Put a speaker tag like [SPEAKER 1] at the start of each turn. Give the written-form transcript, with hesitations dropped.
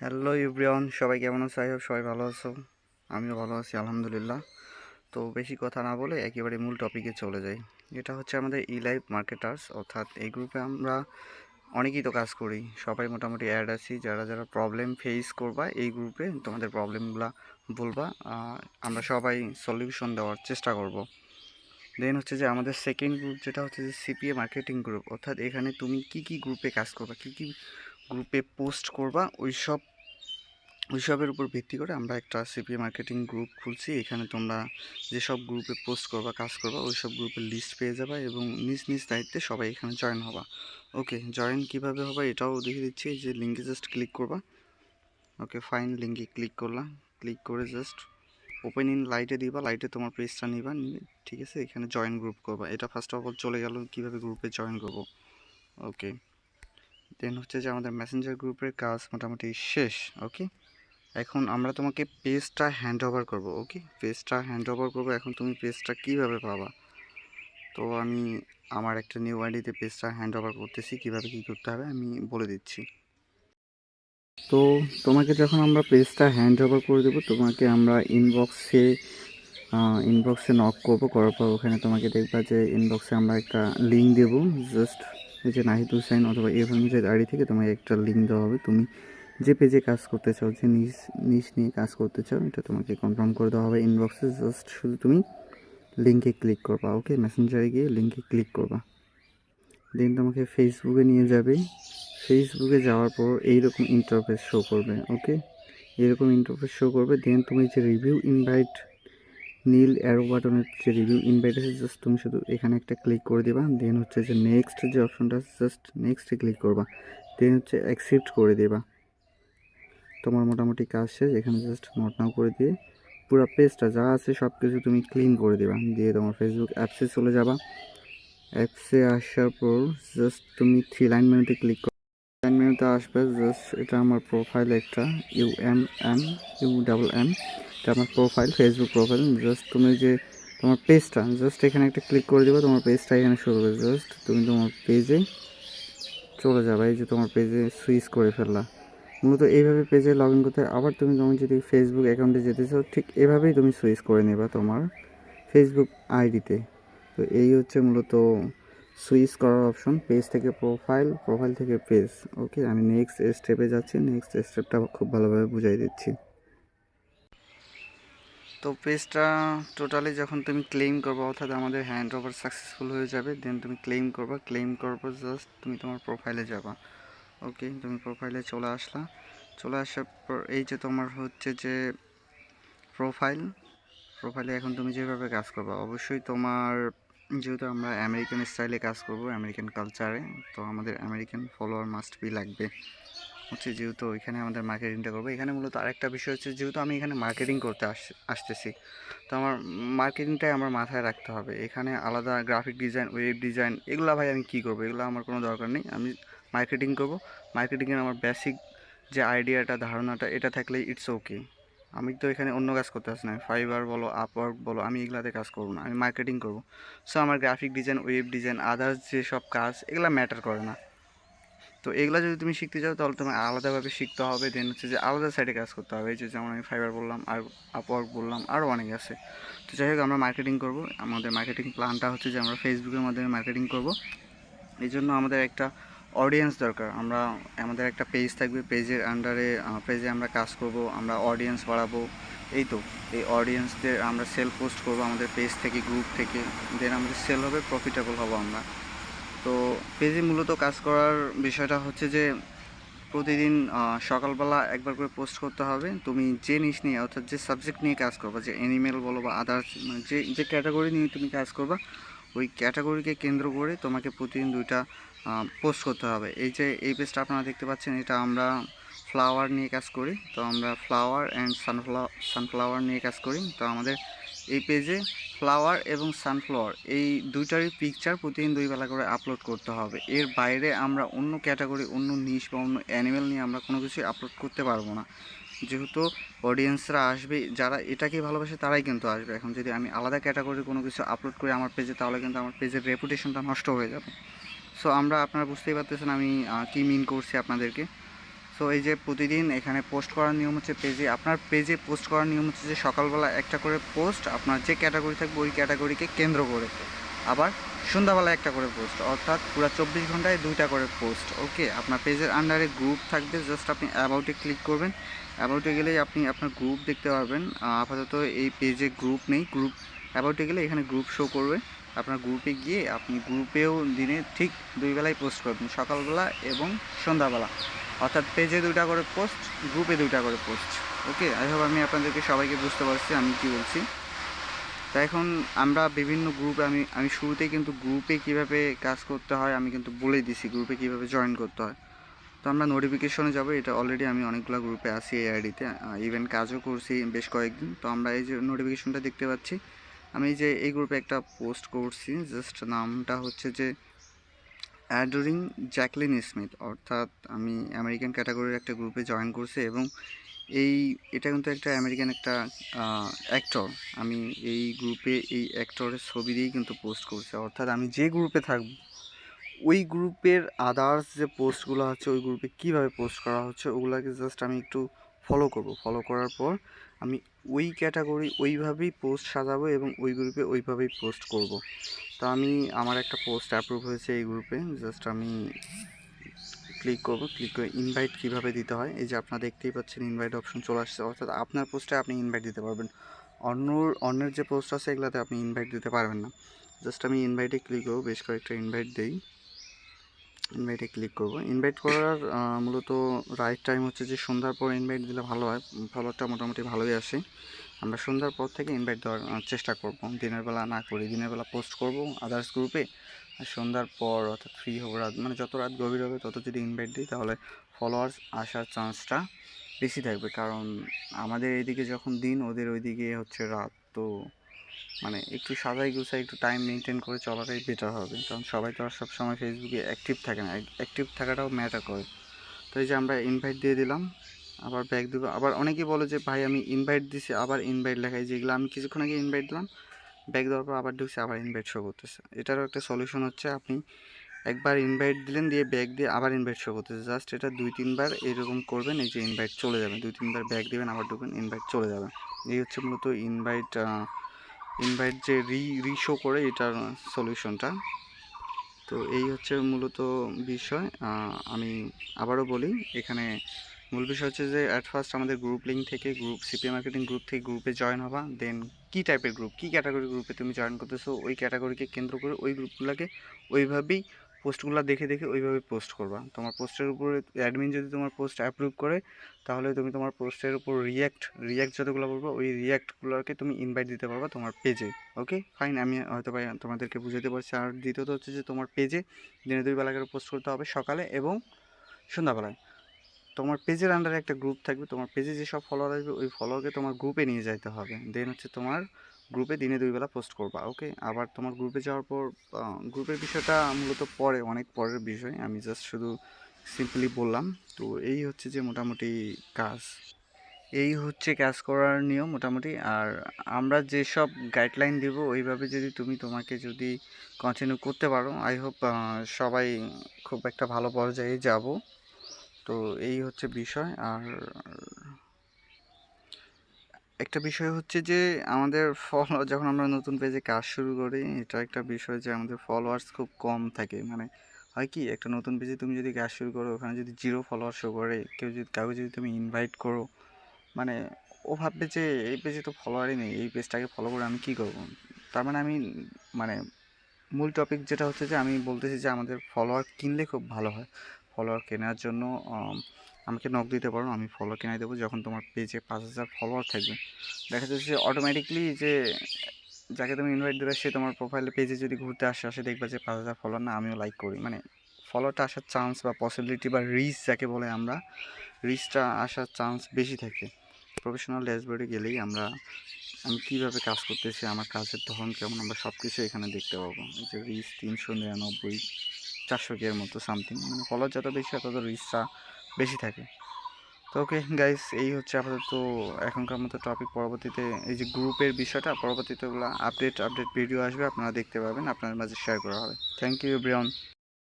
[SPEAKER 1] Hello everyone, সবাই কেমন আছো? আই হোপ সবাই ভালো আছো। আমিও ভালো আছি আলহামদুলিল্লাহ। তো বেশি কথা না বলে একেবারে মূল টপিকে চলে যাই। এটা হচ্ছে আমাদের ই লাইফ মার্কেটার্স, অর্থাৎ এই গ্রুপে আমরা অনেকেই তো কাজ করি, সবাই মোটামুটি অ্যাড আছি। যারা যারা প্রবলেম ফেস করবা এই গ্রুপে তোমাদের প্রবলেমগুলো বলবা, আমরা সবাই সলিউশন দেওয়ার চেষ্টা করব। দেন হচ্ছে যে আমাদের সেকেন্ড গ্রুপ যেটা হচ্ছে যে সিপিএ মার্কেটিং গ্রুপ, অর্থাৎ এখানে তুমি কি কি গ্রুপে কাজ করবা, কি কি গ্রুপে পোস্ট করবা, ওইসবের উপর ভিত্তি করে আমরা একটা সিপিএ মার্কেটিং গ্রুপ খুলছি। এখানে তোমরা যেসব গ্রুপে পোস্ট করবা, কাজ করবা, ওই সব গ্রুপের লিস্ট পেয়ে যাবা এবং নিজ নিজ দায়িত্বে সবাই এখানে জয়েন হবা। ওকে, জয়েন কিভাবে হবে এটাও দেখিয়ে দিচ্ছি। এই যে লিঙ্কে জাস্ট ক্লিক করবা। ওকে ফাইন, লিঙ্কে ক্লিক করলা, ক্লিক করে জাস্ট ওপেন ইন লাইটে দিবা, লাইটে তোমার পেজটা নিবা, নিয়ে ঠিক আছে এখানে জয়েন গ্রুপ করবা। এটা ফার্স্ট অফ অল চলে গেল কীভাবে গ্রুপে জয়েন করবো। ওকে, দেন হচ্ছে যে আমাদের মেসেঞ্জার গ্রুপের কাজ মোটামুটি শেষ। ওকে, এখন আমরা তোমাকে পেজটা হ্যান্ড ওভার করবো। ওকে, পেজটা হ্যান্ড ওভার করবো। এখন তুমি পেজটা কিভাবে পাবা, তো আমি আমার একটা নিউ আইডিতে পেজটা হ্যান্ড ওভার করতেছি। কিভাবে কি করতে হবে আমি বলে দিচ্ছি। তো তোমাকে যখন আমরা পেজটা হ্যান্ড ওভার করে দেবো, তোমাকে আমরা ইনবক্সে নক করবো। করার পর ওখানে তোমাকে দেখবা যে ইনবক্সে আমরা একটা লিঙ্ক দেবো। জাস্ট এই যে নাহিদ হুসাইন অথবা এভারেজের আইডি থেকে তোমাকে একটা লিঙ্ক দেওয়া হবে। তুমি যে পেজে কাজ করতে চাও, যে নিজ নিয়ে কাজ করতে চাও, এটা তোমাকে কনফার্ম করে দেওয়া হবে ইনবক্সে। জাস্ট শুধু তুমি লিঙ্কে ক্লিক করবা। ওকে, মেসেঞ্জারে গিয়ে লিঙ্কে ক্লিক করবা। দেন তোমাকে ফেসবুকে নিয়ে যাবে। ফেসবুকে যাওয়ার পর এইরকম ইন্টারফেস শো করবে। ওকে, এরকম ইন্টারফেস শো করবে। দেন তুমি যে রিভিউ ইনভাইট, নীল অ্যারো বাটনের যে রিভিউ ইনভাইট আছে, জাস্ট তুমি শুধু এখানে একটা ক্লিক করে দিবা। দেন হচ্ছে যে নেক্সট যে অপশনটা আছে, জাস্ট নেক্সটে ক্লিক করবা। দেন হচ্ছে অ্যাকসেপ্ট করে দেবা। তোমার মোটামুটি কাজ শেষ। এখানে জাস্ট নোট নাও করে দিয়ে পুরো পেজটা যা আছে সব কিছু তুমি ক্লিন করে দেবা। দিয়ে তোমার ফেসবুক অ্যাপসে চলে যাবা। অ্যাপসে আসার পর জাস্ট তুমি থ্রি লাইন মেনুতে ক্লিক করো। লাইন মেনুতে আসবে, জাস্ট এটা আমার প্রোফাইল, একটা UMM এটা আমার প্রোফাইল, ফেসবুক প্রোফাইল। জাস্ট তুমি যে তোমার পেজটা জাস্ট এখানে একটা ক্লিক করে দেবে, তোমার পেজটা এখানে শুরু হবে। জাস্ট তুমি তোমার পেজে চলে যাবে। এই যে তোমার পেজে সুইচ করে ফেললা। মূলত এইভাবে পেজে লগ ইন করতে, আবার তুমি যদি ফেসবুক অ্যাকাউন্টে যেতে চাও, ঠিক এভাবেই তুমি সুইচ করে নেবা তোমার ফেসবুক আইডিতে। তো এই হচ্ছে মূলত সুইচ করার অপশন, পেজ থেকে প্রোফাইল, প্রোফাইল থেকে পেজ। ওকে, আমি নেক্সট স্টেপে যাচ্ছি। নেক্সট স্টেপটা খুব ভালোভাবে বুঝাই দিচ্ছি। তো পেজটা টোটালি যখন তুমি ক্লেম করবে, অর্থাৎ আমাদের হ্যান্ড ওভার সাকসেসফুল হয়ে যাবে, দেন তুমি ক্লেম করবা। ক্লেম করবো জাস্ট তুমি তোমার প্রোফাইলে যাবা। ওকে, তুমি প্রোফাইলে চলে আসলা। চলে আসার পর এই যে তোমার হচ্ছে যে প্রোফাইলে এখন তুমি যেভাবে কাজ করবা, অবশ্যই তোমার, যেহেতু আমরা আমেরিকান স্টাইলে কাজ করব, আমেরিকান কালচারে, তো আমাদের আমেরিকান ফলোয়ার মাস্ট বি লাগবে। হচ্ছে যেহেতু এখানে আমাদের মার্কেটিংটা করবো, এখানে মূলত আরেকটা বিষয় হচ্ছে, যেহেতু আমি এখানে মার্কেটিং করতে আসতেছি, তো আমার মার্কেটিংটাই আমার মাথায় রাখতে হবে। এখানে আলাদা গ্রাফিক ডিজাইন, ওয়েব ডিজাইন, এগুলো ভাই আমি কী করবো, এগুলো আমার কোনো দরকার নেই। আমি মার্কেটিং করব। মার্কেটিংয়ের আমার বেসিক যে আইডিয়াটা, ধারণাটা, এটা থাকলেই ইটস ওকে। আমি তো এখানে অন্য কাজ করতে আসি না, ফাইবার বলো, আপওয়ার্ক বলো, আমি এগুলাতে কাজ করবো না, আমি মার্কেটিং করবো। সো আমার graphic design, web design, others যেসব কাজ, এগুলো ম্যাটার করে না। তো এগুলো যদি তুমি শিখতে চাও, তাহলে তোমার আলাদাভাবে শিখতে হবে। দেন হচ্ছে যে আলাদা সাইডে কাজ করতে হবে। এই যে যেমন আমি ফাইবার বললাম, আর আপওয়ার্ক বললাম, আরও অনেক আছে। তো যাই হোক, আমরা মার্কেটিং করব। আমাদের মার্কেটিং প্ল্যানটা হচ্ছে যে আমরা ফেসবুকের মাধ্যমে মার্কেটিং করব। এই জন্য আমাদের একটা অডিয়েন্স দরকার। আমাদের একটা পেজ থাকবে, পেজের আন্ডারে পেজে আমরা কাজ করব, আমরা অডিয়েন্স বাড়াবো। এই তো, এই অডিয়েন্সদের আমরা সেল পোস্ট করব আমাদের পেজ থেকে, গ্রুপ থেকে। দেন আমাদের সেল হবে, প্রফিটেবল হব আমরা। তো পেজে মূলত কাজ করার বিষয়টা হচ্ছে যে প্রতিদিন সকালবেলা একবার করে পোস্ট করতে হবে। তুমি যে নিশ নিয়ে, অর্থাৎ যে সাবজেক্ট নিয়ে কাজ করবা, যে অ্যানিমেল বলো বা আদার্স, মানে যে যে ক্যাটাগরি নিয়ে তুমি কাজ করবা, ওই ক্যাটাগরিকে কেন্দ্র করে তোমাকে প্রতিদিন দুইটা পোস্ট করতে হবে। এই যে এই পেজটা আপনারা দেখতে পাচ্ছেন, এটা আমরা ফ্লাওয়ার নিয়ে কাজ করি। তো আমরা ফ্লাওয়ার অ্যান্ড সানফ্লাওয়ার নিয়ে কাজ করি। তো আমাদের এই পেজে ফ্লাওয়ার এবং সানফ্লাওয়ার এই দুইটারই পিকচার প্রতিদিন 2 বেলা করে আপলোড করতে হবে। এর বাইরে আমরা অন্য ক্যাটাগরি, অন্য নিশ বা অন্য অ্যানিমেল নিয়ে আমরা কোনো কিছুই আপলোড করতে পারবো না। যেহেতু অডিয়েন্সরা আসবে, যারা এটাকে ভালোবাসে তারাই কিন্তু আসবে। এখন যদি আমি আলাদা ক্যাটাগরি কোনো কিছু আপলোড করি আমার পেজে, তাহলে কিন্তু আমার পেজের রেপুটেশনটা নষ্ট হয়ে যাবে। সো আপনারা বুঝতেই পারতেছেন আমি কী মিন করছি আপনাদেরকে। সো এই যে প্রতিদিন এখানে পোস্ট করার নিয়ম হচ্ছে আপনার পেজে পোস্ট করার নিয়ম হচ্ছে যে সকালবেলা একটা করে পোস্ট আপনার যে ক্যাটাগরি থাকবে ওই ক্যাটাগরিকে কেন্দ্র করে, আবার সন্ধ্যাবেলা একটা করে পোস্ট, অর্থাৎ পুরো 24 ঘন্টায় 2টা করে পোস্ট। ওকে, আপনার পেজের আন্ডারে গ্রুপ থাকবে, জাস্ট আপনি অ্যাবাউটে ক্লিক করবেন। অ্যাবাউটে গেলেই আপনি আপনার গ্রুপ দেখতে পারবেন। আপাতত এই পেজে গ্রুপ নেই, গ্রুপ অ্যাবাউটে গেলে এখানে গ্রুপ শো করবে। আপনার গ্রুপে গিয়ে আপনি গ্রুপেও দিনে ঠিক 2 বেলায় পোস্ট করবেন, সকালবেলা এবং সন্ধ্যাবেলা, অর্থাৎ পেজে 2টা করে পোস্ট, গ্রুপে 2টা করে পোস্ট। ওকে, আই হোপ আমি আপনাদেরকে সবাইকে বুঝতে পারছি আমি কি বলছি। তা এখন আমরা বিভিন্ন গ্রুপে আমি শুরুতেই কিন্তু গ্রুপে কিভাবে কাজ করতে হয় আমি কিন্তু বলেই দিছি, গ্রুপে কিভাবে জয়েন করতে হয়। তো আমরা নোটিফিকেশনে যাব, এটা অলরেডি আমি অনেকগুলো গ্রুপে আছি এই আইডিতে, ইভেন কাজও করছি বেশ কয়েকদিন। তো আমরা এই যে নোটিফিকেশনটা দেখতে পাচ্ছি, আমি যে এই গ্রুপে একটা পোস্ট করছি, জাস্ট নামটা হচ্ছে যে অ্যাডোরিং জ্যাকলিন স্মিথ, অর্থাৎ আমি আমেরিকান ক্যাটাগরির একটা গ্রুপে জয়েন করছি এবং এটা কিন্তু একটা আমেরিকান একটা অ্যাক্টর। আমি এই গ্রুপে এই অ্যাক্টরের ছবি দিয়েই কিন্তু পোস্ট করছি, অর্থাৎ আমি যে গ্রুপে থাকব ওই গ্রুপের আদার্স যে পোস্টগুলো আছে ওই গ্রুপে কীভাবে পোস্ট করা হচ্ছে ওগুলোকে জাস্ট আমি একটু ফলো করব। ফলো করার পর আমি ওই ক্যাটাগরি ওইভাবেই পোস্ট সাজাবো এবং ওই গ্রুপে ওইভাবেই পোস্ট করব। তো আমার একটা পোস্ট অ্যাপ্রুভ হয়েছে এই গ্রুপে, জাস্ট আমি ক্লিক করব। ক্লিক করে ইনভাইট কীভাবে দিতে হয়, এই যে আপনারা দেখতেই পাচ্ছেন ইনভাইট অপশন চলে আসছে, অর্থাৎ আপনার পোস্টে আপনি ইনভাইট দিতে পারবেন, অন্যের যে পোস্ট আছে এগুলোতে আপনি ইনভাইট দিতে পারবেন না। জাস্ট আমি ইনভাইটে ক্লিক করব, বেশ কয়েকটা ইনভাইট দেই, ইনভাইটে ক্লিক করব। ইনভাইট করার মূলত রাইট টাইম হচ্ছে যে সন্ধ্যার পর ইনভাইট দিলে ভালো হয়, ফলোটা মোটামুটি ভালোই আসে। আমরা সন্ধ্যার পর থেকে ইনভাইট দেওয়ার চেষ্টা করব, দিনের বেলা না করি, দিনের বেলা পোস্ট করব আদার্স গ্রুপে, আর সন্ধ্যার পর অর্থাৎ ফ্রি হবো রাত, মানে যত রাত গভীর হবে তত যদি ইনভাইট দিই তাহলে ফলোয়ার্স আসার চান্সটা বেশি থাকবে, কারণ আমাদের এইদিকে যখন দিন ওদের ওইদিকে হচ্ছে রাত। তো মানে একটু সাজাই গুছাই একটু টাইম মেনটেন করে চলাটাই বেটার হবে, কারণ সবাই তো আর সবসময় ফেসবুকে অ্যাক্টিভ থাকে না, অ্যাক্টিভ থাকাটাও ম্যাটার করে। তো এই যে আমরা ইনভাইট দিয়ে দিলাম, আবার ব্যাক দেবো। আবার অনেকেই বলে যে ভাই আমি ইনভাইট দিছি আবার ইনভাইট লেখাই, যেগুলো আমি কিছুক্ষণ আগে ইনভাইট দিলাম, ব্যাক দেওয়ার পর আবার ঢুকছে আবার ইনভাইট শো করতেছে। এটারও একটা সলিউশন হচ্ছে আপনি একবার ইনভাইট দিলেন দিয়ে ব্যাক দিয়ে আবার ইনভাইট শো করতেছে, জাস্ট এটা 2-3 বার এরকম করবেন, এই যে ইনভাইট চলে যাবে, 2-3 বার ব্যাক দেবেন আবার ঢুকবেন, ইনভাইট চলে যাবে। এই হচ্ছে মূলত ইনভাইট যে রিশো করে এটার সলিউশনটা। তো এই হচ্ছে মূলত বিষয়। আমি আবারও বলি, এখানে মূল বিষয় হচ্ছে যে অ্যাট ফার্স্ট আমাদের গ্রুপ লিঙ্ক থেকে, গ্রুপ সিপিএ মার্কেটিং গ্রুপ থেকে গ্রুপে জয়েন হবা, দেন কী টাইপের গ্রুপ, কী ক্যাটাগরি গ্রুপে তুমি জয়েন করতেছো ওই ক্যাটাগরিকে কেন্দ্র করে ওই গ্রুপগুলোকে ওইভাবেই পোস্টগুলো দেখে দেখে ওইভাবে পোস্ট করবা। তোমার পোস্টের উপরে অ্যাডমিন যদি তোমার পোস্ট অ্যাপ্রুভ করে তাহলে তুমি তোমার পোস্টের উপর রিয়াক্ট যতগুলো বলবো ওই রিয়াক্টগুলোকে তুমি ইনভাইট দিতে পারবা তোমার পেজে। ওকে ফাইন, আমি হয়তো ভাই তোমাদেরকে বুঝাতে পারছি। আর দ্বিতীয়ত হচ্ছে যে তোমার পেজে দিনে 2 বেলা করে পোস্ট করতে হবে, সকালে এবং সন্ধ্যাবেলায়। তোমার পেজের আন্ডারে একটা গ্রুপ থাকবে, তোমার পেজে যেসব ফলোয়ার আসবে ওই ফলোয়ারকে তোমার গ্রুপে নিয়ে যাইতে হবে, দেন হচ্ছে তোমার গ্রুপে দিনে 2 বেলা পোস্ট করবা। ওকে, আবার তোমার গ্রুপে যাওয়ার পর গ্রুপের বিষয়টা মূলত পরে, অনেক পরের বিষয়, আমি জাস্ট শুধু সিম্পলি বললাম। তো এই হচ্ছে যে মোটামুটি কাজ, এই হচ্ছে কাজ করার নিয়ম মোটামুটি। আর আমরা যেসব গাইডলাইন দিব ওইভাবে যদি তোমাকে যদি কন্টিনিউ করতে পারো, আই হোপ সবাই খুব একটা ভালো পর্যায়ে যাব। তো এই হচ্ছে বিষয়। আর একটা বিষয় হচ্ছে যে আমাদের যখন আমরা নতুন পেজে কাজ শুরু করি, এটা একটা বিষয় যে আমাদের ফলোয়ার্স খুব কম থাকে। মানে হয় কি, একটা নতুন পেজে তুমি যদি কাজ শুরু করো, ওখানে যদি 0 ফলোয়ার শো করে, কাউকে যদি তুমি ইনভাইট করো, মানে ও ভাববে যে এই পেজে তো ফলোয়ারই নেই, এই পেজটাকে ফলো করে আমি কী করবো। তার মানে মানে মূল টপিক যেটা হচ্ছে যে আমি বলতেছি যে আমাদের ফলোয়ার কিনলে খুব ভালো হয়। ফলোয়ার কেনার জন্য আমাকে নক দিতে পারো, আমি ফলোয়ার কিনে দেবো। যখন তোমার পেজে 5,000 ফলোয়ার থাকবে, দেখা যাচ্ছে যে অটোমেটিকলি যে যাকে তুমি ইনভাইট দেবে সে তোমার প্রোফাইলে পেজে যদি ঘুরতে আসে দেখবে যে 5,000 ফলোয়ার না, আমিও লাইক করি, মানে ফলোয়ারটা আসার চান্স বা পসিবিলিটি বা রিচ যাকে বলে আমরা, রিচটা আসার চান্স বেশি থাকে। প্রফেশনাল ড্যাশবোর্ডে গেলেই আমি কীভাবে কাজ করতেছি, আমার কাজের ধরন কেমন, আমরা সব কিছু এখানে দেখতে পাবো। যে রিচ 399, 400 এর মতো সামথিং, মানে ফলোয়ার যত বেশি তত রিচটা বেশি থাকে। তো ওকে গাইস, এই হচ্ছে আপাতত এখনকার মতো টপিক। পরবর্তীতে এই যে গ্রুপের বিষয়টা, পরবর্তীতে ওগুলো আপডেট ভিডিও আসবে, আপনারা দেখতে পাবেন, আপনার মাঝে শেয়ার করা হবে। Thank you everyone.